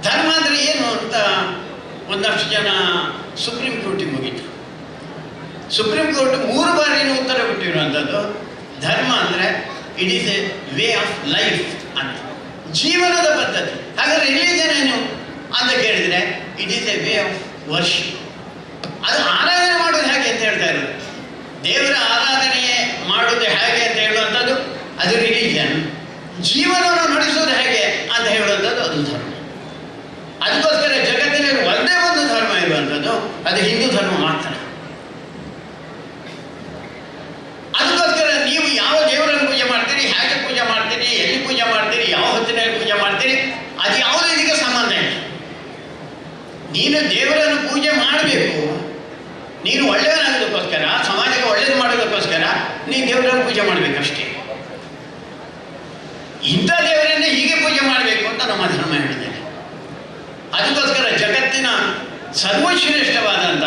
ಧರ್ಮ ಅಂದರೆ ಏನು ಅಂತ ಒಂದಷ್ಟು ಜನ ಸುಪ್ರೀಂ ಕೋರ್ಟಿಗೆ ಹೋಗಿತ್ತು. ಸುಪ್ರೀಂ ಕೋರ್ಟ್ 3 ಬಾರಿನೂ ಉತ್ತರ ಕೊಟ್ಟಿರುವಂಥದ್ದು ಧರ್ಮ ಅಂದರೆ it is A way of life ಅಂತ, ಜೀವನದ ಪದ್ಧತಿ. ಹಾಗಾದ್ರೆ ರಿಲಿಜನ್ ಏನು ಅಂತ ಕೇಳಿದರೆ it is A way of worship. ಅದು ಆರಾಧನೆ ಮಾಡೋದು ಹೇಗೆ ಅಂತ ಹೇಳ್ತಾ ಇರೋದು, ದೇವರ ಆರಾಧನೆ ಮಾಡೋದು ಹೇಗೆ ಅಂತ ಹೇಳುವಂಥದ್ದು ಅದು ರಿಲಿಜನ್. ಜೀವನವನ್ನು ನಡೆಸೋದು ಹೇಗೆ ಅಂತ ಹೇಳುವಂಥದ್ದು ಅದು ಧರ್ಮ. ಅದಕ್ಕೋಸ್ಕರ ಜಗತ್ತಿನಲ್ಲಿ ಒಂದೇ ಒಂದು ಧರ್ಮ ಇರುವಂಥದ್ದು ಅದು ಹಿಂದೂ ಧರ್ಮ ಮಾತ್ರ. ಅದಕ್ಕೋಸ್ಕರ ನೀವು ಯಾವ ದೇವರನ್ನು ಪೂಜೆ ಮಾಡ್ತೀರಿ, ಹೇಗೆ ಪೂಜೆ ಮಾಡ್ತೀರಿ, ಎಲ್ಲಿ ಪೂಜೆ ಮಾಡ್ತೀರಿ, ಯಾವ ಹೊತ್ತಿನಲ್ಲಿ ಪೂಜೆ ಮಾಡ್ತೀರಿ, ಅದು ಯಾವುದೂ ಇದಕ್ಕೆ ಸಂಬಂಧ ಇಲ್ಲ. ನೀನು ದೇವರನ್ನು ಪೂಜೆ ಮಾಡಬೇಕು, ನೀನು ಒಳ್ಳೆಯವನಾಗೋದಕ್ಕೋಸ್ಕರ, ಸಮಾಜಕ್ಕೆ ಒಳ್ಳೇದು ಮಾಡೋದಕ್ಕೋಸ್ಕರ ನೀನು ದೇವರನ್ನು ಪೂಜೆ ಮಾಡಬೇಕಷ್ಟೇ. ಇಂಥ ದೇವರನ್ನೇ ಹೀಗೆ ಪೂಜೆ ಮಾಡಬೇಕು ಅಂತ ನಮ್ಮ ಧರ್ಮ ಹೇಳಿದೆ. ಅದಕ್ಕೋಸ್ಕರ ಜಗತ್ತಿನ ಸರ್ವಶ್ರೇಷ್ಠವಾದಂಥ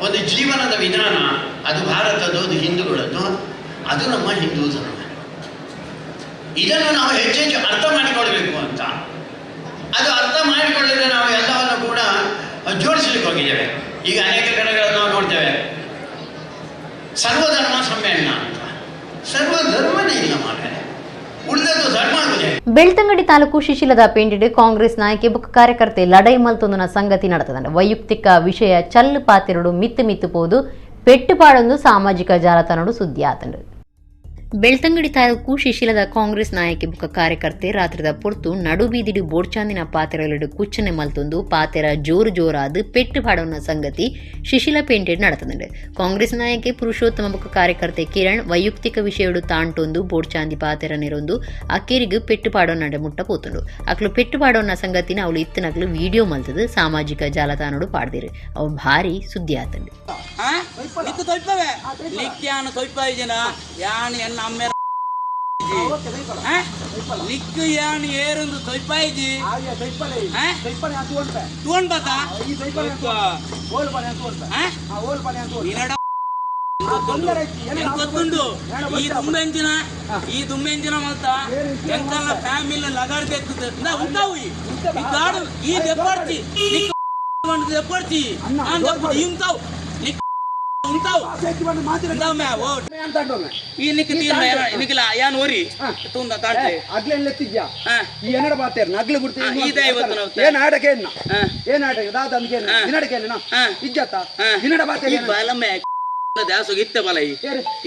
ಒಂದು ಜೀವನದ ವಿಧಾನ ಅದು ಭಾರತದ್ದು, ಅದು ಹಿಂದೂಗಳದ್ದು, ಅದು ನಮ್ಮ ಹಿಂದೂ ಧರ್ಮ. ಇದನ್ನು ನಾವು ಹೆಚ್ಚೆಚ್ಚು ಅರ್ಥ ಮಾಡಿಕೊಳ್ಬೇಕು ಅಂತ. ಅದು ಅರ್ಥ ಮಾಡಿಕೊಳ್ಳದೆ ನಾವು ಎಲ್ಲವನ್ನು ಕೂಡ ಜೋಡಿಸಲಿಕ್ಕೆ ಹೋಗಿದ್ದೇವೆ. ಈಗ ಅನೇಕ ಕಡೆಗಳನ್ನು ನಾವು ನೋಡ್ತೇವೆ, ಸರ್ವಧರ್ಮ ಸಮ್ಮೇಳನ ಅಂತ. ಸರ್ವಧರ್ಮನೇ ಇಲ್ಲ ಮಾರ್ರೆ, ಉಳಿದದ್ದು ಧರ್ಮ ಆಗಿದೆ. ಬೆಳ್ತಂಗಡಿ ತಾಲೂಕು ಶಿಶಿಲದ ಪೇಂಡಿಡ್ ಕಾಂಗ್ರೆಸ್ ನಾಯಕಿ ಬುಕ್ ಕಾರ್ಯಕರ್ತೆ ಲಡೈ ಮಲ್ತೊಂದನ ಸಂಗತಿ ನಡೆತದಂಡ ವೈಯಕ್ತಿಕ ವಿಷಯ ಚಲ್ಲು ಪಾತಿರಡು ಮಿತ್ತು ಪೋದು ಪೆಟ್ಟುಪಾಡೊಂದು ಸಾಮಾಜಿಕ ಜಾಲತಾಣಡು ಸುದ್ದಿ ಆತಂಡು. ಬೆಳ್ತಂಗಡಿ ತಾಲೂಕು ಶಿಶಿಲದ ಕಾಂಗ್ರೆಸ್ ನಾಯಕಿ ಬುಕ್ಕ ಕಾರ್ಯಕರ್ತೆ ರಾತ್ರಿದ ಪೊರ್ತು ನಡುಬೀದಿಡು ಬೋಡ್ಚಾಂದಿನ ಪಾತೆರಗಳೆಡು ಕುಚ್ಚನೆ ಮಲ್ತೊಂದು ಪಾತೆರ ಜೋರಾದು ಪೆಟ್ಟು ಪಾಡೋನ ಸಂಗತಿ ಶಿಶಿಲ ಪೇಂಟೆಡ್ ನಡೆತದಂಡೆ. ಕಾಂಗ್ರೆಸ್ ನಾಯಕಿ ಪುರುಷೋತ್ತಮ ಬುಕ್ಕ ಕಾರ್ಯಕರ್ತೆ ಕಿರಣ್ ವೈಯಕ್ತಿಕ ವಿಷಯಡು ತಾಂಟೊಂದು ಬೋಡ್ಚಾಂದಿ ಪಾತೆರ ನೆರೊಂದು ಅಕ್ಕೇರಿಗೂ ಪೆಟ್ಟು ಪಾಡೋನ ಮುಟ್ಟ ಪೋತುಂಡು. ಅಕ್ಲು ಪೆಟ್ಟು ಪಾಡೋನ ಸಂಗತಿನ ಅವಳು ಇತ್ತನಕ್ಲು ವಿಡಿಯೋ ಮಲ್ತದು ಸಾಮಾಜಿಕ ಜಾಲತಾಣಡು ಪಾಡ್ದಿರು. ಅವು ಭಾರಿ ಸುದ್ದಿ ಆತಂಡು. ಲಿಕ್ಕು ಯಾನ್ ಏರೊಂದು ತೊಯ್ಪಾಯಿಜಿ ಗೊತ್ತುಂಡು ಈ ದುಂಬೆಂಜಿನ ಮಲ್ತ ಎಂತೆಲ್ಲ ಫ್ಯಾಮಿಲಿ ಲಗಾಡ್ಬೇಕು ಉಂಟಾವು ಈ ದೆಪ್ಪಡ್ತಿ ದೆಪ್ಪಡ್ತಿ ಇಂತಾವು ఉంటావు ಈ ನಿಕ್ ನಿಕ್ಲ ಯಾನ್ ಓರಿ ತುಂದ ತಾಂಟೆ ಅಗ್ಲೆ ಎತ್ತಿದ್ಯಾ ಈ ಏನಡ ಬಾತೇರ್ ನಗ್ಲೆ ಬಿಡ್ತೀವಿ ಇದೇ ಇವತ್ತು ನಾವು ಏನ್ ಆಡಕ್ಕೆ ಏನ್ ಆಡಕ್ಕೆ ದಾದ ಅಂದ್ಕೆ ನಿನಡಕ್ಕೆ ನಾ ಇಜ್ಜತ ನಿನಡ ಬಾತೇರ್ ಈ ಬಲ ಮೇ ದಾಸು ಇತ್ತೆ ಬಲ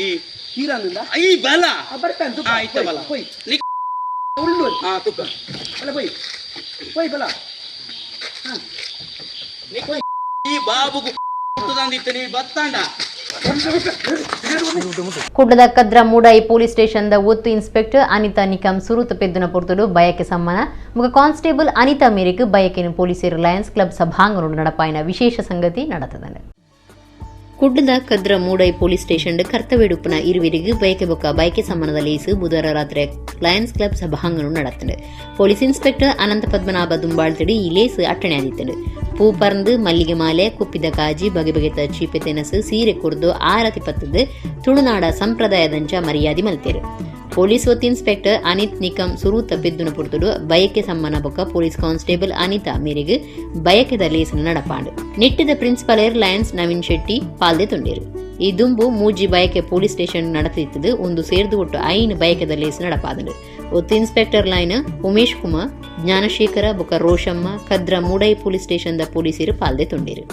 ಈ ಹೀರನಿಂದ ಈ ಬಲ ಬರ್ತಾನೆ ತುಕ ಇತ್ತೆ ಬಲ ಹೋಯ್ ನಿಕ್ ಉಳ್ಳು ತುಕ ಅಲ್ಲ ಹೋಯ್ ಬಲ ಈ ಬಾಬುಗು ತಂದಿತ್ತು ನೀವು ಬತ್ತಾಂಡ ಕುಡ್ಲದ ಕದ್ರ ಮೂಡಾಯಿ ಪೊಲೀಸ್ ಸ್ಟೇಷನ್ದ ಒತ್ತು ಇನ್ಸ್ಪೆಕ್ಟರ್ ಅನಿತಾ ನಿಕಮ್ ಸುರುತ ಪೆದ್ದುನ ಪೊರ್ತುಡು ಬಯಕೆ ಸಮ್ಮನ ಮುಗ ಕಾನ್ಸ್ಟೇಬಲ್ ಅನಿತಾ ಮೇರೆಗೆ ಬಯಕೆನ ಪೊಲೀಸರು ಲಯನ್ಸ್ ಕ್ಲಬ್ ಸಭಾಂಗಣ ನಡಪಾಯಿನ ವಿಶೇಷ ಸಂಗತಿ ನಡೆತದೆ. ಕುಡ್ಲದ ಕದ್ರ ಮೂಡೈ ಪೊಲೀಸ್ ಸ್ಟೇಷನ್ ಕರ್ತವ್ಯಡುಪ್ಪನ ഇരുവരിക്ക് ബൈക്ക് ബൊക്ക ബൈക്ക് സമ്മനದ ಲೇಸು ಬುಧವಾರ ರಾತ್ರಿ ಲಯನ್ಸ್ ಕ್ಲಬ್ ಸಭಾಂಗಣ നടത്തുന്നുണ്ട്. പോലീസ് ഇൻസ്പെക്ടർ അനന്ത പത്മനാഭ ദുമ്പാൾത്തിടി ഈ ಲೇಸು ಅಟ್ಟಣೆ ಆದಿತ್ತುಂಡು. ಪೂ ಪರಂದು ಮಲ್ಲಿಗೆ ಮಾಲೆ ಕುಪ್ಪಿದ ಕಾಜಿ ಬಗೆ ಬಗೆತ ಚೀಪೆ ತೆನಸು ಸೀರೆ ಕುರ್ದು ಆರತಿ ಪತ್ತದು ತುಳುನಾಡ ಸಂಪ್ರದಾಯದಂಚ ಮರ್ಯಾದೆ ಮಲ್ತೇರು. ಪೊಲೀಸ್ ಒತ್ತು ಇನ್ಸ್ಪೆಕ್ಟರ್ ಅನಿತ್ ನಿಕಮ್ ಸುರೂತ ಬೆದ್ದುನ ಪುರ್ತುಡು ಬಯಕೆ ಸಮ್ಮನ ಬೊಕ್ಕ ಪೊಲೀಸ್ ಕಾನ್ಸ್ಟೇಬಲ್ ಅನಿತಾ ಮೇರೆಗೆ ಬಯಕೆದ ಲೇಸನ ನಡಪಾಂಡು. ನಿಟ್ಟಿದ ಪ್ರಿನ್ಸಿಪಲ್ ಲಯನ್ಸ್ ನವೀನ್ ಶೆಟ್ಟಿ ಪಾಲ್ದೆ ತುಂಡೇರು. ಈ ದುಂಬು ಮೂಜಿ ಬಯಕೆ ಪೊಲೀಸ್ ಸ್ಟೇಷನ್ ನಡೆತಿದ್ದು ಒಂದು ಸೇರ್ದು ಒಟ್ಟು 5 ಬಯಕೆದ ಲೇಸು ನಡಪಾದಂಡು. ಒತ್ತು ಇನ್ಸ್ಪೆಕ್ಟರ್ ಲೈನ್ ಉಮೇಶ್ ಕುಮಾರ್, ಜ್ಞಾನಶೇಖರ ಬೊಕ್ಕ ರೋಷಮ್ಮ ಕದ್ರ ಮೂಡೈ ಪೊಲೀಸ್ ಸ್ಟೇಷನ್ದ ಪೊಲೀಸರು ಪಾಲ್ದೆ ತುಂಡೇರು.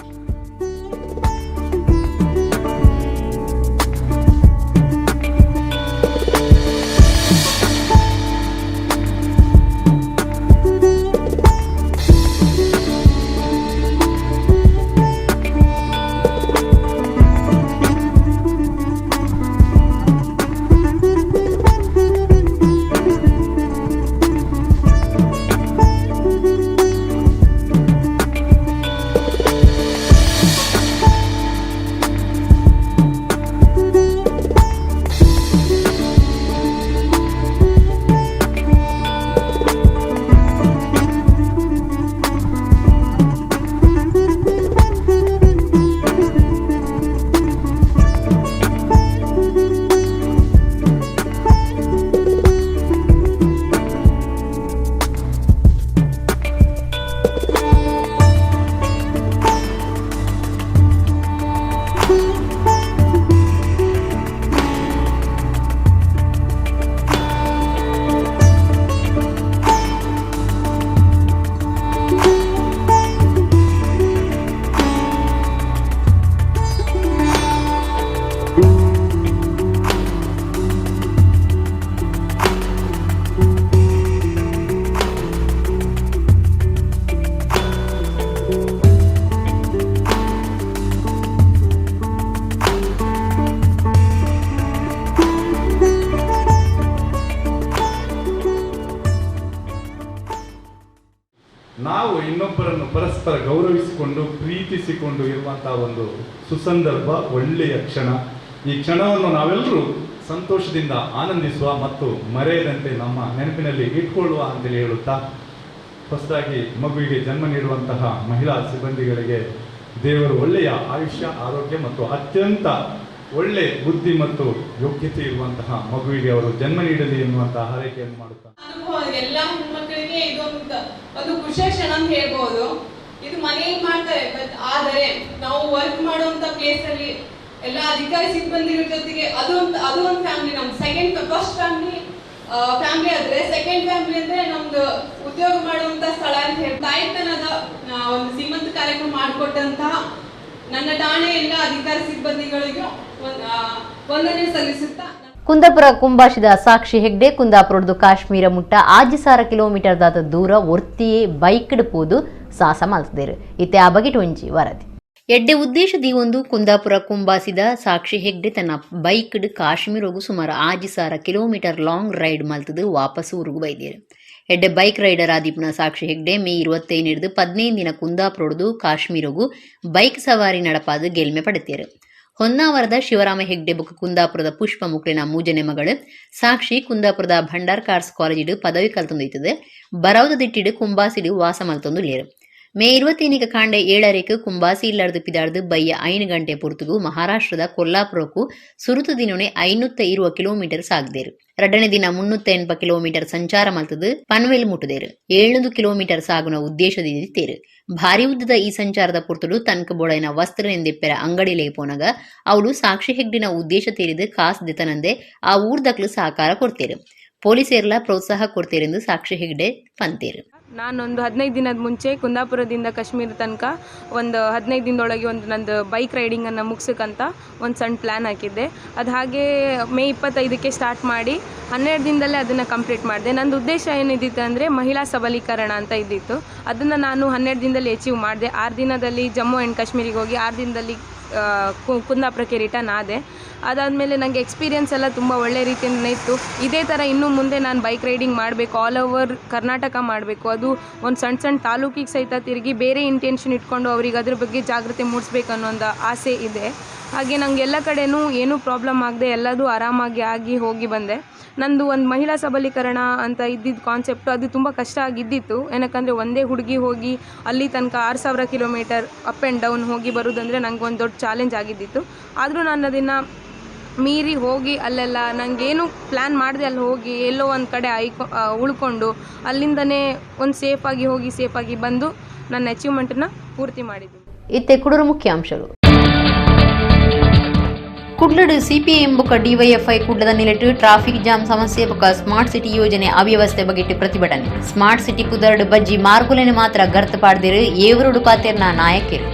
ನಾವು ಇನ್ನೊಬ್ಬರನ್ನು ಪರಸ್ಪರ ಗೌರವಿಸಿಕೊಂಡು ಪ್ರೀತಿಸಿಕೊಂಡು ಇರುವಂತಹ ಒಂದು ಸುಸಂದರ್ಭ, ಒಳ್ಳೆಯ ಕ್ಷಣ. ಈ ಕ್ಷಣವನ್ನು ನಾವೆಲ್ಲರೂ ಸಂತೋಷದಿಂದ ಆನಂದಿಸುವ ಮತ್ತು ಮರೆಯದಂತೆ ನಮ್ಮ ನೆನಪಿನಲ್ಲಿ ಇಟ್ಕೊಳ್ಳುವ ಅಂತೇಳಿ ಹೇಳುತ್ತಾ, ಹೊಸದಾಗಿ ಮಗುವಿಗೆ ಜನ್ಮ ನೀಡುವಂತಹ ಮಹಿಳಾ ಸಿಬ್ಬಂದಿಗಳಿಗೆ ದೇವರು ಒಳ್ಳೆಯ ಆಯುಷ್ಯ, ಆರೋಗ್ಯ ಮತ್ತು ಅತ್ಯಂತ ಒಳ್ಳೆ ಬುದ್ಧಿ ಮತ್ತು ಯೋಗ್ಯತೆ ಇರುವಂತಹ ಮಗುವಿಗೆ ಅವರು ಜನ್ಮ ನೀಡಲಿ ಎನ್ನುವಂತಹ ಹಾರೈಕೆಯನ್ನು ಮಾಡುತ್ತಾರೆ. ಎಲ್ಲ ಹೆಣ್ಮಕ್ಳಿಗೆ ಒಂದು ಖುಷಿಯ ಕ್ಷಣ ಅಂತ ಹೇಳ್ಬೋದು. ಇದು ಮನೆಯಲ್ಲಿ ಮಾಡ್ತಾರೆ, ಬಟ್ ಆದರೆ ನಾವು ವರ್ಕ್ ಮಾಡುವಂತ ಪ್ಲೇಸ್ ಅಲ್ಲಿ ಎಲ್ಲ ಅಧಿಕಾರಿ ಸಿಬ್ಬಂದಿಗಳ ಜೊತೆಗೆ ಅದು ಒಂದು ಫ್ಯಾಮಿಲಿ. ನಮ್ದು ಫಸ್ಟ್ ಫ್ಯಾಮಿಲಿ ಆದ್ರೆ ಸೆಕೆಂಡ್ ಫ್ಯಾಮಿಲಿ ಅಂದ್ರೆ ನಮ್ದು ಉದ್ಯೋಗ ಮಾಡುವಂತ ಸ್ಥಳ ಅಂತ ಹೇಳಿ ತಾಯ್ತನದ ಒಂದು ಸೀಮಂತ ಕಾರ್ಯಕ್ರಮ ಮಾಡಿಕೊಟ್ಟಂತಹ ನನ್ನ ಠಾಣೆ ಎಲ್ಲ ಅಧಿಕಾರಿ ಸಿಬ್ಬಂದಿಗಳಿಗೂ ವಂದನೆ ಸಲ್ಲಿಸುತ್ತಾ. ಕುಂದಾಪುರ ಕುಂಬಾಶಿದ ಸಾಕ್ಷಿ ಹೆಗ್ಡೆ ಕುಂದಾಪುರದ್ದು ಕಾಶ್ಮೀರ ಮುಟ್ಟ 6 ಕಿಲೋಮೀಟರ್ ದಾದ ದೂರ ಒರ್ತಿಯೇ ಬೈಕ್ಡ್ ಪೋದು ಸಾಹಸ ಮಲ್ತದೇರು. ಇತ್ತೆ ಆ ಬಗೆಟ್ ಒಂಜಿ ವರದಿ. ಎಡ್ಡೆ ಉದ್ದೇಶದಿ ಒಂದು ಕುಂದಾಪುರ ಕುಂಬಾಸಿದ ಸಾಕ್ಷಿ ಹೆಗ್ಡೆ ತನ್ನ ಬೈಕ್ಡ್ ಕಾಶ್ಮೀರಗೂ ಸುಮಾರು 6 ಕಿಲೋಮೀಟರ್ ಲಾಂಗ್ ರೈಡ್ ಮಲ್ತದು ವಾಪಸ್ ಊರುಗು ಬೈದೇರು. ಎಡ್ಡೆ ಬೈಕ್ ರೈಡರ್ ಆದಿಪ್ನ ಸಾಕ್ಷಿ ಹೆಗ್ಡೆ ಮೇ 25 15 ದಿನ ಕುಂದಾಪುರದು ಕಾಶ್ಮೀರಗೂ ಬೈಕ್ ಸವಾರಿ ನಡಪಾದು ಗೆಲ್ಮೆ ಪಡೆತೇರು. ಹೊನ್ನಾವರದ ಶಿವರಾಮ ಹೆಗ್ಡೆ ಬೊಕ್ಕ ಕುಂದಾಪುರದ ಪುಷ್ಪ ಮುಕ್ಳಿನ ಮೂಜನೆ ಮಗಳು ಸಾಕ್ಷಿ ಕುಂದಾಪುರದ ಭಂಡಾರ್ ಕಾರ್ಸ್ ಕಾಲೇಜಿಡು ಪದವಿ ಕಲ್ತೊಂದೈತದೆ. ಬರವದ ದಿಟ್ಟಿಡು ಕುಂಬಾಸಿಡು ವಾಸ ಮಲ್ತೊಂದು ಲೇರು. ಮೇ 25 ಕಾಂಡೆ 7 ಕುಂಬಾಸಿ ಇಲ್ಲಾರ್ದು ಪಿದಾರ್ದು ಬಯ್ಯ 5 ಗಂಟೆ ಪುರ್ತುಗು ಮಹಾರಾಷ್ಟ್ರದ ಕೊಲ್ಲಾಪುರಕ್ಕೂ ಸುರುತು ದಿನೊನೆ 520 ಕಿಲೋಮೀಟರ್ ಸಾಗ್ದೇರು. ಎರಡನೇ ದಿನ 380 ಕಿಲೋಮೀಟರ್ ಸಂಚಾರ ಮಲ್ತದು ಪನ್ವೇಲ್ ಮುಟ್ಟದೇರು. 700 ಕಿಲೋಮೀಟರ್ ಸಾಗುನ ಉದ್ದೇಶದಿದ್ದೇರು. ಭಾರಿ ಉದ್ದದ ಈ ಸಂಚಾರದ ಪುರ್ತುಡು ತನಕ ಬೋಳೈನ ವಸ್ತ್ರ ಎಂದೆಪ್ಪೆರ ಅಂಗಡಿಲೇ ಪೋನಗ ಅವಳು ಸಾಕ್ಷಿ ಹೆಗ್ಡಿನ ಉದ್ದೇಶ ತೇರಿದು ಕಾಸ್ ದಿತನಂದೆ ಆ ಊರ್ದಕ್ಲು ಸಹಕಾರ ಕೊಡ್ತೇರು. ಪೊಲೀಸರೆಲ್ಲ ಪ್ರೋತ್ಸಾಹ ಕೊಡ್ತೇರೆಂದು ಸಾಕ್ಷಿ ಹೆಗ್ಡೆ ಪಂತೇರು. ನಾನೊಂದು 15 ದಿನದ ಮುಂಚೆ ಕುಂದಾಪುರದಿಂದ ಕಾಶ್ಮೀರ ತನಕ ಒಂದು 15 ದಿನದೊಳಗೆ ಒಂದು ನಂದು ಬೈಕ್ ರೈಡಿಂಗನ್ನು ಮುಗಿಸೋಕ್ಕಂತ ಒಂದು ಸಣ್ಣ ಪ್ಲ್ಯಾನ್ ಹಾಕಿದ್ದೆ. ಅದು ಹಾಗೆ ಮೇ 25ಕ್ಕೆ ಸ್ಟಾರ್ಟ್ ಮಾಡಿ 12 ದಿನದಲ್ಲೇ ಅದನ್ನು ಕಂಪ್ಲೀಟ್ ಮಾಡಿದೆ. ನಂದು ಉದ್ದೇಶ ಏನಿದ್ದಿತ್ತು ಅಂದರೆ ಮಹಿಳಾ ಸಬಲೀಕರಣ ಅಂತ ಇದ್ದಿತ್ತು. ಅದನ್ನು ನಾನು 12 ದಿನದಲ್ಲಿ ಅಚೀವ್ ಮಾಡಿದೆ. 6 ದಿನದಲ್ಲಿ ಜಮ್ಮು ಆ್ಯಂಡ್ ಕಾಶ್ಮೀರಿಗೆ ಹೋಗಿ 6 ದಿನದಲ್ಲಿ ಕುಂದಾಪುರಕ್ಕೆ ರಿಟರ್ನ್ ಆದೆ. ಅದಾದಮೇಲೆ ನನಗೆ ಎಕ್ಸ್ಪೀರಿಯೆನ್ಸ್ ಎಲ್ಲ ತುಂಬ ಒಳ್ಳೆ ರೀತಿಯಿಂದ ಇತ್ತು. ಇದೇ ಥರ ಇನ್ನು ಮುಂದೆ ನಾನು ಬೈಕ್ ರೈಡಿಂಗ್ ಮಾಡಬೇಕು, ಆಲ್ ಓವರ್ ಕರ್ನಾಟಕ ಮಾಡಬೇಕು. ಅದು ಒಂದು ಸಣ್ಣ ತಾಲೂಕಿಗೆ ಸಹಿತ ತಿರುಗಿ ಬೇರೆ ಇಂಟೆನ್ಷನ್ ಇಟ್ಕೊಂಡು ಅವ್ರಿಗೆ ಅದ್ರ ಬಗ್ಗೆ ಜಾಗೃತಿ ಮೂಡಿಸ್ಬೇಕು ಅನ್ನೋ ಒಂದು ಆಸೆ ಇದೆ. ಹಾಗೆ ನಂಗೆ ಎಲ್ಲ ಕಡೆನೂ ಏನೂ ಪ್ರಾಬ್ಲಮ್ ಆಗದೆ ಎಲ್ಲದೂ ಆರಾಮಾಗಿ ಆಗಿ ಹೋಗಿ ಬಂದೆ. ನಂದು ಒಂದು ಮಹಿಳಾ ಸಬಲೀಕರಣ ಅಂತ ಇದ್ದಿದ್ದು ಕಾನ್ಸೆಪ್ಟು ಅದು ತುಂಬ ಕಷ್ಟ ಆಗಿದ್ದಿತ್ತು. ಏನಕ್ಕಂದರೆ ಒಂದೇ ಹುಡುಗಿ ಹೋಗಿ ಅಲ್ಲಿ ತನಕ 6000 ಕಿಲೋಮೀಟರ್ ಅಪ್ ಆ್ಯಂಡ್ ಡೌನ್ ಹೋಗಿ ಬರೋದಂದರೆ ನಂಗೆ ಒಂದು ದೊಡ್ಡ ಚಾಲೆಂಜ್ ಆಗಿದ್ದಿತ್ತು. ಆದರೂ ನಾನು ಅದನ್ನು ಮೀರಿ ಹೋಗಿ ಅಲ್ಲೆಲ್ಲ ನನಗೇನು ಪ್ಲ್ಯಾನ್ ಮಾಡಿದೆ ಅಲ್ಲಿ ಹೋಗಿ ಎಲ್ಲೋ ಒಂದು ಕಡೆ ಉಳ್ಕೊಂಡು ಅಲ್ಲಿಂದನೇ ಒಂದು ಸೇಫಾಗಿ ಹೋಗಿ ಸೇಫಾಗಿ ಬಂದು ನನ್ನ ಅಚೀವ್ಮೆಂಟನ್ನು ಪೂರ್ತಿ ಮಾಡಿದ್ದೀನಿ. ಇತ್ತೆ ಕುಡೂರು ಮುಖ್ಯಾಂಶಗಳು. ಕುಡ್ಲಡು ಸಿಪಿಎಂ ಬೊಕ್ಕ ಡಿವೈಎಫ್ಐ ಕುಡ್ಲದ ನಿಲೆಟ್ಟು ಟ್ರಾಫಿಕ್ ಜಾಮ್ ಸಮಸ್ಯೆ ಬೊಕ್ಕ ಸ್ಮಾರ್ಟ್ ಸಿಟಿ ಯೋಜನೆ ಅವ್ಯವಸ್ಥೆ ಬಗೆಟ್ಟು ಪ್ರತಿಭಟನೆ. ಸ್ಮಾರ್ಟ್ ಸಿಟಿ ಪುದರ್ಡ್ ಬಜ್ಜಿ ಮಾರ್ಗುಲೆನೆ ಮಾತ್ರ ಗರ್ತ್ ಪಾಡ್ದಿರು ಏವರುಡು ಪಾತೆರ್ನ ನಾಯಕರು.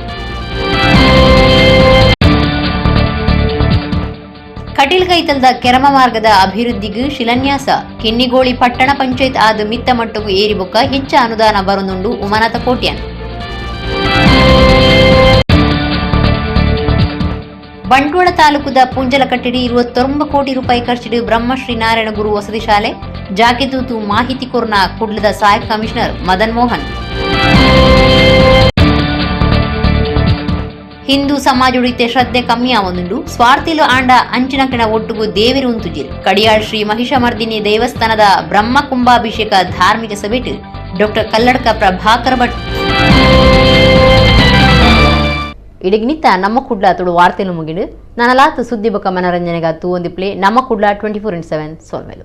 ಕಟೀಲ್ಗೈತಲ್ದ ಕೆರಮ ಮಾರ್ಗದ ಅಭಿವೃದ್ಧಿಗೂ ಶಿಲಾನ್ಯಾಸ. ಕಿನ್ನಿಗೋಳಿ ಪಟ್ಟಣ ಪಂಚಾಯತ್ ಆದ ಮಿತ್ತ ಮಟ್ಟಗೂ ಏರಿ ಬೊಕ್ಕ ಹೆಚ್ಚ ಅನುದಾನ ಬರುನುಂಡು ಉಮನಾಥ ಕೋಟ್ಯನ್. ಬಂಟ್ವಾಳ ತಾಲೂಕುದ ಪುಂಜಲಕಟ್ಟಡಿ 29 ಕೋಟಿ ರೂಪಾಯಿ ಖರ್ಚಿಡು ಬ್ರಹ್ಮಶ್ರೀ ನಾರಾಯಣ ಗುರು ವಸತಿ ಶಾಲೆ. ಜಾಕೆತೂತು ಮಾಹಿತಿ ಕೊರ್ನ ಕುಡ್ಲದ ಸಹಾಯಕ ಕಮಿಷನರ್ ಮದನ್ ಮೋಹನ್. ಹಿಂದೂ ಸಮಾಜ ಉಳಿತೆ ಶ್ರದ್ಧೆ ಕಮ್ಮಿಯಾವೊಂದುಂಡು ಸ್ವಾರ್ಥಿಲು ಆಂಡ ಅಂಚಿನಕಣ ಒಟ್ಟುಗು ದೇವಿರು ಉಂತುಜಿರು. ಕಡಿಯಾಳ್ ಶ್ರೀ ಮಹಿಷಮರ್ದಿನಿ ದೇವಸ್ಥಾನದ ಬ್ರಹ್ಮ ಕುಂಭಾಭಿಷೇಕ ಧಾರ್ಮಿಕ ಸಭೆಟ್ ಡಾಕ್ಟರ್ ಕಲ್ಲಡ್ಕ ಪ್ರಭಾಕರ ಭಟ್. ಇಡಗ್ನಿತ್ತ ನಮ್ಮ ಕುಡ್ಲ ತುಳು ವಾರ್ತೆಲು ಮುಗಿಡು ನನಲಾತು ಸುದ್ದಿ ಬೊಕ್ಕ ಮನರಂಜನೆಗಾತು ಒಂದು ಪ್ಲೇ ನಮ್ಮ ಕುಡ್ಲ 24/7 ಸೋಲ್ಮೆಲು.